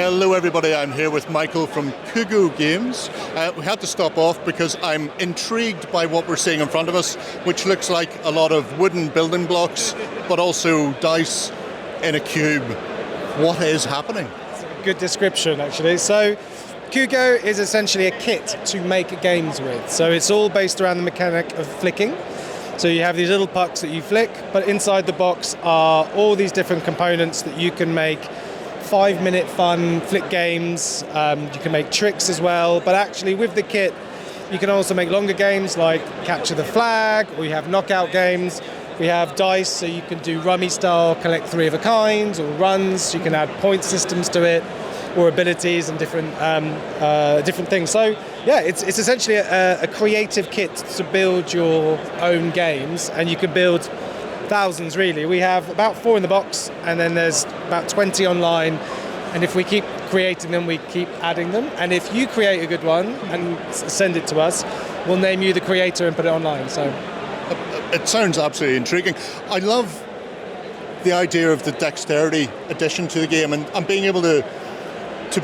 Hello everybody, I'm here with Michael from KUGO Games. We had to stop off because I'm intrigued by what we're seeing in front of us, which looks like a lot of wooden building blocks, but also dice in a cube. What is happening? It's a good description, actually. So, KUGO is essentially a kit to make games with. So it's all based around the mechanic of flicking. So you have these little pucks that you flick, but inside the box are all these different components that you can make 5-minute fun flick games. You can make tricks as well, but actually with the kit you can also make longer games like Capture the Flag, or you have knockout games. We have dice, so you can do rummy style, collect 3 of a kind, or runs. You can add point systems to it, or abilities and different things. So yeah, it's essentially a creative kit to build your own games, and you can build thousands really. We have about 4 in the box, and then there's about 20 online, and if we keep creating them, we keep adding them, and if you create a good one and send it to us, we'll name you the creator and put it online. So it sounds absolutely intriguing. I love the idea of the dexterity addition to the game, and being able to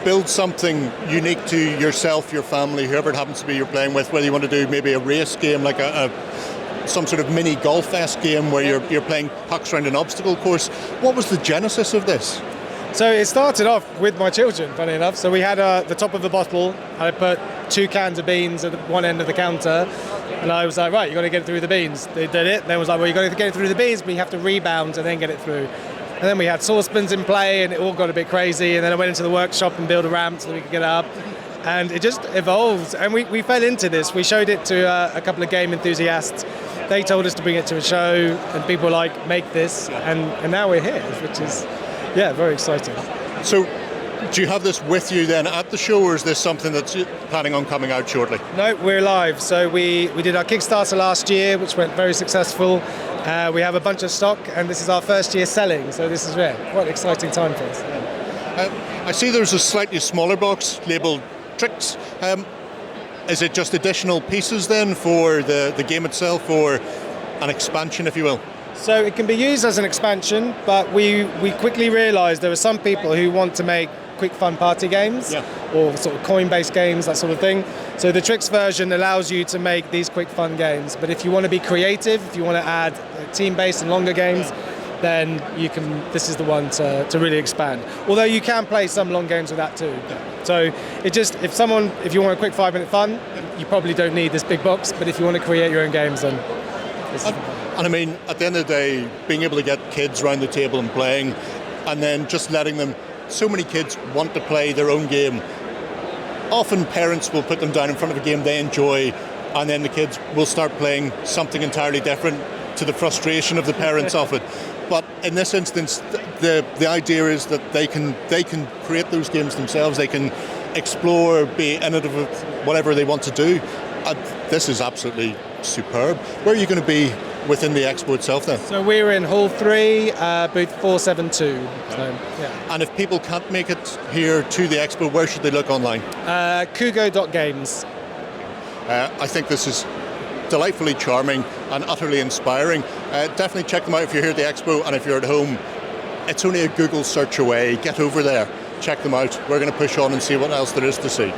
build something unique to yourself, your family, whoever it happens to be you're playing with, whether you want to do maybe a race game like some sort of mini golf-esque game where you're playing pucks around an obstacle course. What was the genesis of this? So it started off with my children, funny enough. So we had the top of the bottle, I put 2 cans of beans at one end of the counter, and I was like, right, you've got to get it through the beans. They did it, and then was like, well, you've got to get it through the beans, but you have to rebound and then get it through. And then we had saucepans in play, and it all got a bit crazy, and then I went into the workshop and built a ramp so that we could get it up. And it just evolved, and we fell into this. We showed it to a couple of game enthusiasts. They told us to bring it to a show, and people were like, make this, and now we're here, which is, yeah, very exciting. So, do you have this with you then at the show, or is this something that's planning on coming out shortly? No, we're live. So we did our Kickstarter last year, which went very successful. We have a bunch of stock, and this is our first year selling, so this is quite an exciting time for us. I see there's a slightly smaller box labelled Tricks. Is it just additional pieces then for the game itself, or an expansion, if you will? So it can be used as an expansion, but we quickly realised there are some people who want to make quick fun party games, or sort of coin-based games, that sort of thing. So the Tricks version allows you to make these quick fun games, but if you want to be creative, if you want to add team-based and longer games, then this is the one to really expand. Although you can play some long games with that too. So if you want a quick 5-minute fun, you probably don't need this big box, but if you want to create your own games, then this is the one. And I mean, at the end of the day, being able to get kids around the table and playing, and then just letting them, so many kids want to play their own game. Often parents will put them down in front of a game they enjoy, and then the kids will start playing something entirely different to the frustration of the parents of it. But in this instance, the idea is that they can create those games themselves. They can explore, be innovative, whatever they want to do. This is absolutely superb. Where are you going to be within the Expo itself then? So we're in Hall 3, booth 472. So, yeah. And if people can't make it here to the Expo, where should they look online? KUGO.games. I think this is delightfully charming and utterly inspiring. Definitely check them out if you're here at the Expo, and if you're at home, it's only a Google search away. Get over there, check them out. We're going to push on and see what else there is to see.